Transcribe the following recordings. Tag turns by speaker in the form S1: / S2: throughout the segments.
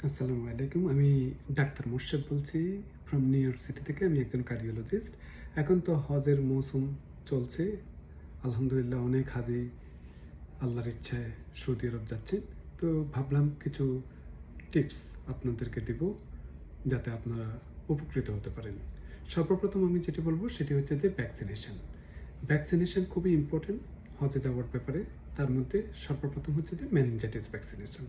S1: আসসালামু আলাইকুম। আমি ডাক্তার মোর্শেদ বলছি ফ্রম নিউ ইয়র্ক সিটি থেকে। আমি একজন কার্ডিওলজিস্ট। এখন তো হজের মৌসুম চলছে। আলহামদুলিল্লাহ অনেক হাজি আল্লাহর ইচ্ছায় সৌদি আরব যাচ্ছেন। তো ভাবলাম কিছু টিপস আপনাদেরকে দিব যাতে আপনারা উপকৃত হতে পারেন। সর্বপ্রথম আমি যেটি বলবো সেটি হচ্ছে যে ভ্যাকসিনেশন খুবই ইম্পর্টেন্ট হজে যাওয়ার ব্যাপারে। তার মধ্যে সর্বপ্রথম হচ্ছে যে মেনিনজাইটিস ভ্যাকসিনেশন।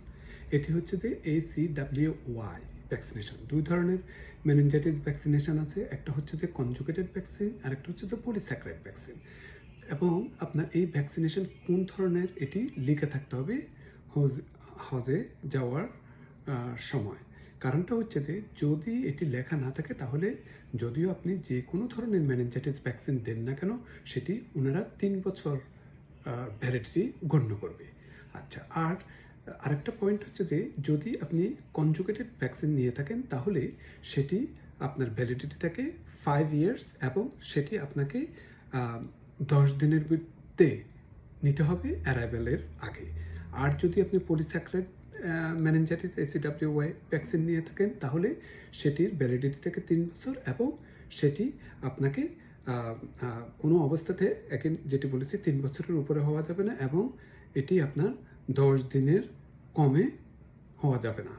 S1: এটি হচ্ছে যে ACWY ভ্যাকসিনেশন। দুই ধরনের মেনিনজাইটিস ভ্যাকসিনেশন আছে। একটা হচ্ছে যে কনজুগেটেড ভ্যাকসিন আর একটা হচ্ছে যে পলিস্যাকারাইড ভ্যাকসিন। এবং আপনার এই ভ্যাকসিনেশন কোন ধরনের এটি লিখে থাকতে হবে হজে যাওয়ার সময়। কারণটা হচ্ছে যে যদি এটি লেখা না থাকে তাহলে যদিও আপনি যে কোনো ধরনের মেনিনজাইটিস ভ্যাকসিন দেন না কেন সেটি ওনারা 3 বছর ভ্যালিডিটি গণ্য করবে। আচ্ছা, আর আরেকটা পয়েন্ট হচ্ছে যে যদি আপনি কনজুগেটেড ভ্যাকসিন নিয়ে থাকেন তাহলে সেটি আপনার ভ্যালিডিটি থাকে 5 ইয়ার্স এবং সেটি আপনাকে 10 দিনের মধ্যে নিতে হবে অ্যারাইভেলের আগে। আর যদি আপনি পলিস্যাকারাইড মেনিনজাইটিস ACWY ভ্যাকসিন নিয়ে থাকেন তাহলে সেটির ভ্যালিডিটি থেকে 3 বছর এবং সেটি আপনাকে কোনো অবস্থাতে যেটি বলেছি 3 বছরের উপরে হওয়া যাবে না এবং এটি আপনার 10 দিনের কমে হওয়া যাবে না।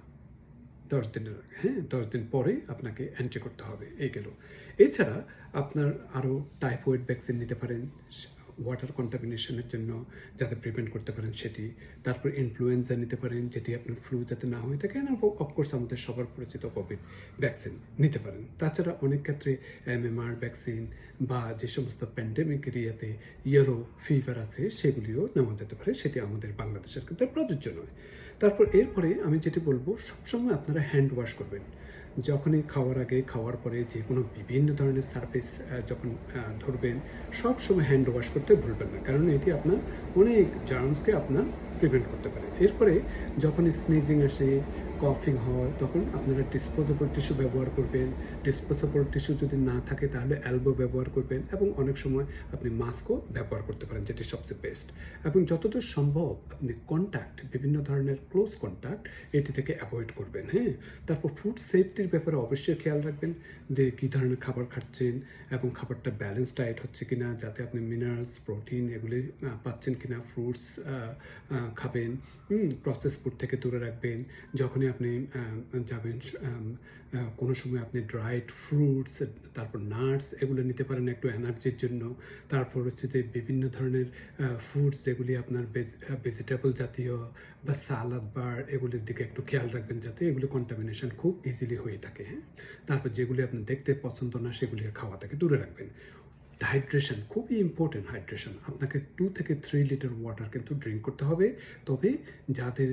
S1: 10 দিনের আগে, 10 দিন পরে আপনাকে এন্ট্রি করতে হবে। এই গেল। এছাড়া আপনার আরও টাইফয়েড ভ্যাকসিন নিতে পারেন ওয়াটার কন্টামিনেশনের জন্য, যাতে প্রিভেন্ট করতে পারেন সেটি। তারপর ইনফ্লুয়েঞ্জা নিতে পারেন যেটি আপনার ফ্লু যাতে না হয়ে থাকে। না, অফকোর্স আমাদের সবার পরিচিত কোভিড ভ্যাকসিন নিতে পারেন। তাছাড়া অনেক ক্ষেত্রে MMR ভ্যাকসিন বা যে সমস্ত প্যান্ডেমিক এরিয়াতে ইয়েলো ফিভার আছে সেগুলিও নেওয়া যেতে পারে। সেটি আমাদের বাংলাদেশের ক্ষেত্রে প্রযোজ্য নয়। তারপর এরপরে আমি যেটি বলবো, সবসময় আপনারা হ্যান্ড ওয়াশ করবেন। যখনই খাওয়ার আগে, খাওয়ার পরে যে কোনো বিভিন্ন ধরনের সার্ভিস যখন ধরবেন সবসময় হ্যান্ড ওয়াশ করতে ভুলবেন না, কারণ এটি আপনার অনেক জার্মসকে আপনার প্রিভেন্ট করতে পারে। এরপরে যখন স্নেজিং আসে, কফিং হয়, তখন আপনারা ডিসপোজেবল টিস্যু ব্যবহার করবেন। ডিসপোজেবল টিস্যু যদি না থাকে তাহলে এলবো ব্যবহার করবেন এবং অনেক সময় আপনি মাস্কও ব্যবহার করতে পারেন, যেটি সবচেয়ে বেস্ট। এবং যতদূর সম্ভব আপনি বিভিন্ন ধরনের ক্লোজ কন্ট্যাক্ট এটি থেকে অ্যাভয়েড করবেন। তারপর ফুড সেফটির ব্যাপারে অবশ্যই খেয়াল রাখবেন যে কী ধরনের খাবার খাচ্ছেন এবং খাবারটা ব্যালেন্স ডায়েট হচ্ছে কিনা, যাতে আপনি মিনারেলস, প্রোটিন এগুলি পাচ্ছেন কিনা। ফ্রুটস খাবেন, প্রসেস ফুড থেকে দূরে রাখবেন। যখনই আপনি যাবেন কোনো সময় আপনি ড্রাইড ফ্রুটস, তারপর নাটস এগুলো নিতে পারেন একটু এনার্জির জন্য। তারপর হচ্ছে যে বিভিন্ন ধরনের ফুডস যেগুলি আপনার ভেজিটেবল জাতীয় বা সালাদ বার এগুলির দিকে একটু খেয়াল রাখবেন যাতে এগুলো কন্টামিনেশন খুব ইজিলি হয়ে থাকে। তারপর যেগুলি আপনি দেখতে পছন্দ না সেগুলি খাওয়া থেকে দূরে রাখবেন। হাইড্রেশন খুবই ইম্পর্টেন্ট। হাইড্রেশন আপনাকে 2 থেকে 3 লিটার ওয়াটার কিন্তু ড্রিঙ্ক করতে হবে। তবে যাদের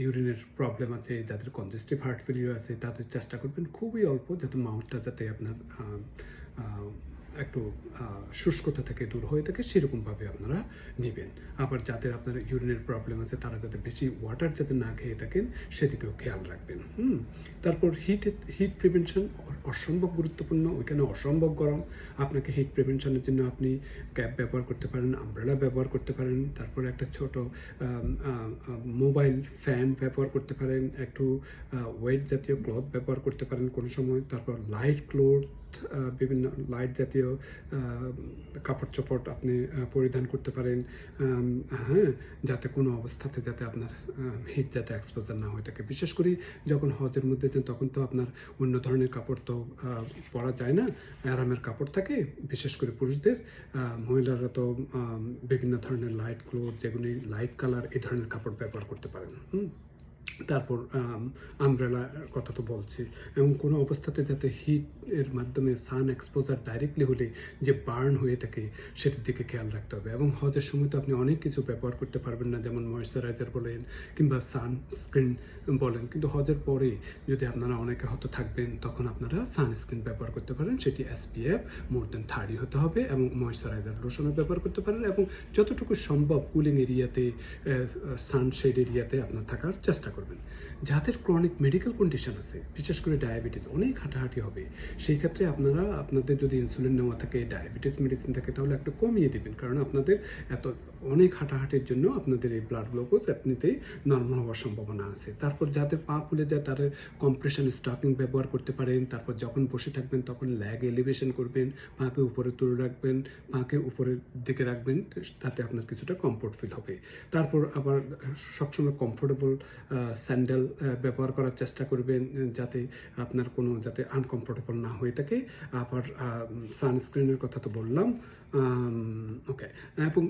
S1: ইউরিনের প্রবলেম আছে, যাদের কনজেস্টিভ হার্ট ফেলিয়ার আছে, তাদের চেষ্টা করবেন খুবই অল্প, যাতে মাউথটা যাতে আপনার একটু শুষ্কতা থেকে দূর হয়ে থাকে সেরকমভাবে আপনারা নেবেন। আবার যাদের আপনার ইউরিনের প্রবলেম আছে তারা যাতে বেশি ওয়াটার যাতে না খেয়ে থাকেন সেদিকেও খেয়াল রাখবেন। তারপর হিট প্রিভেনশন অসম্ভব গুরুত্বপূর্ণ। ওইখানে অসম্ভব গরম। আপনাকে হিট প্রিভেনশনের জন্য আপনি ক্যাপ ব্যবহার করতে পারেন, আমব্রেলা ব্যবহার করতে পারেন, তারপর একটা ছোট মোবাইল ফ্যান ব্যবহার করতে পারেন, একটু ওয়েট জাতীয় ক্লথ ব্যবহার করতে পারেন কোনো সময়। তারপর লাইট ক্লথ, বিভিন্ন লাইট জাতীয় কাপড় চোপড় আপনি পরিধান করতে পারেন, যাতে কোনো অবস্থাতে যাতে আপনার হিট যাতে এক্সপোজার না হয়ে থাকে। বিশেষ করে যখন হজের মধ্যে যান তখন তো আপনার অন্য ধরনের কাপড় তো পরা যায় না, আরামের কাপড় থাকে বিশেষ করে পুরুষদের। মহিলারা তো বিভিন্ন ধরনের লাইট ক্লোথ, যেগুলি লাইট কালার, এই ধরনের কাপড় ব্যবহার করতে পারেন। তারপর আমব্রেলার কথা তো বলছি। এবং কোনো অবস্থাতে যাতে হিট এর মাধ্যমে সান এক্সপোজার ডাইরেক্টলি হলে যে বার্ন হয়ে থাকে সেটার দিকে খেয়াল রাখতে হবে। এবং হজের সময় তো আপনি অনেক কিছু ব্যবহার করতে পারবেন না, যেমন ময়েশ্চারাইজার বলেন কিংবা সানস্ক্রিন বলেন, কিন্তু হজের পরে যদি আপনারা অনেকে হয়তো থাকবেন তখন আপনারা সানস্ক্রিন ব্যবহার করতে পারেন। সেটি SPF more than 30 হতে হবে এবং ময়েশ্চারাইজার লোশনও ব্যবহার করতে পারেন। এবং যতটুকু সম্ভব কুলিং এরিয়াতে, সানশেড এরিয়াতে আপনার থাকার চেষ্টা করবেন। করবেন। যাদের ক্রনিক মেডিকেল কন্ডিশন আছে, বিশেষ করে ডায়াবেটিস, অনেক হাঁটাহাঁটি হবে, সেই ক্ষেত্রে আপনারা আপনাদের যদি ইনসুলিন নেওয়া থাকে, ডায়াবেটিস মেডিসিন থাকে, তাহলে একটু কমিয়ে দিবেন, কারণ আপনাদের এত অনেক হাঁটাহাঁটির জন্য আপনাদের এই ব্লাড গ্লুকোজ এমনিতেই নর্মাল হওয়ার সম্ভাবনা আছে। তারপর যাদের পা ফুলে যায় তাদের কম্প্রেশন স্টকিং ব্যবহার করতে পারেন। তারপর যখন বসে থাকবেন তখন ল্যাগ এলিভেশন করবেন, পাকে উপরে তুলে রাখবেন, পাকে উপরের দিকে রাখবেন, তাতে আপনার কিছুটা কমফোর্ট ফিল হবে। তারপর আবার সবসময় কমফোর্টেবল স্যান্ডেল ব্যবহার করার চেষ্টা করবেন, যাতে আপনার কোনো যাতে আনকমফোর্টেবল না হয়ে থাকে। আবার সানস্ক্রিনের কথা তো বললাম। ওকে, এবং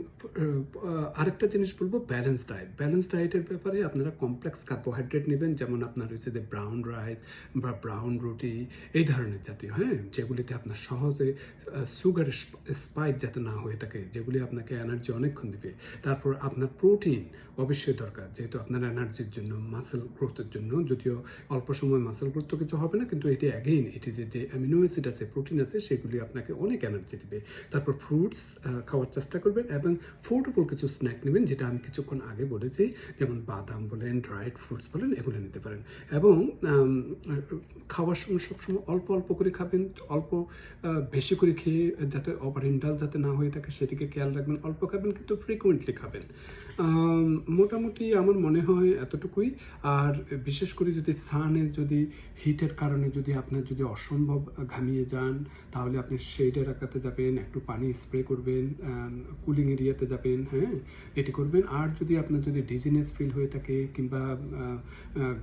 S1: আরেকটা জিনিস বলবো, ব্যালেন্স ডায়েট। ব্যালেন্স ডায়েটের ব্যাপারে আপনারা কমপ্লেক্স কার্বোহাইড্রেট নেবেন, যেমন আপনার হচ্ছে যে ব্রাউন রাইস বা ব্রাউন রুটি, এই ধরনের জাতীয়, হ্যাঁ, যেগুলিতে আপনার সহজে সুগারের স্পাইক যাতে না হয়ে থাকে, যেগুলি আপনাকে এনার্জি অনেকক্ষণ দিবে। তারপর আপনার প্রোটিন অবশ্যই দরকার, যেহেতু আপনার এনার্জির জন্য, মাসেল গ্রোথের জন্য, যদিও অল্প সময় মাসেল গ্রোথ তো কিছু হবে না, কিন্তু এটি অ্যাগেইন এটি যে অ্যামিনো অ্যাসিড আছে, প্রোটিন আছে, সেগুলি আপনাকে অনেক এনার্জি দিবে। তারপর ফ্রুটস খাওয়ার চেষ্টা করবেন এবং ফুডেবল কিছু স্ন্যাক নেবেন, যেটা আমি কিছুক্ষণ আগে বলেছি, যেমন বাদাম বলেন, ড্রাইড ফ্রুটস বলেন, এগুলো নিতে পারেন। এবং খাওয়ার সময় সবসময় অল্প অল্প করে খাবেন, অল্প বেশি করে খেয়ে যাতে ওভার ইন্ডালজ যাতে না হয়ে থাকে সেদিকে খেয়াল রাখবেন। অল্প খাবেন কিন্তু ফ্রিকুয়েন্টলি খাবেন। মোটামুটি আমার মনে হয় এতটুকুই। আর বিশেষ করে যদি সানের যদি হিটের কারণে যদি আপনার যদি অসম্ভব ঘামিয়ে যান, তাহলে আপনি শেডের এলাকাতে যাবেন, একটু পানি স্প্রে করবেন, কুলিং এরিয়াতে যাবেন, হ্যাঁ, এটি করবেন। আর যদি আপনার যদি ডিজিনেস ফিল হয়ে থাকে, কিংবা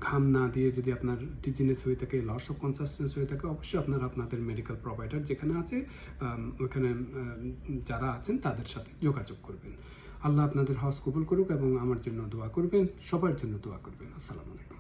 S1: ঘাম না দিয়ে যদি আপনার ডিজিনেস হয়ে থাকে, লস অফ কনসাসটেন্স হয়ে থাকে, অবশ্যই আপনারা আপনাদের মেডিকেল প্রোভাইডার যেখানে আছে ওইখানে যারা আছেন তাদের সাথে যোগাযোগ করবেন। আল্লাহ আপনাদের হজ কবুল করুক এবং আমার জন্য দোয়া করবেন, সবার জন্য দোয়া করবেন। আসসালামু আলাইকুম।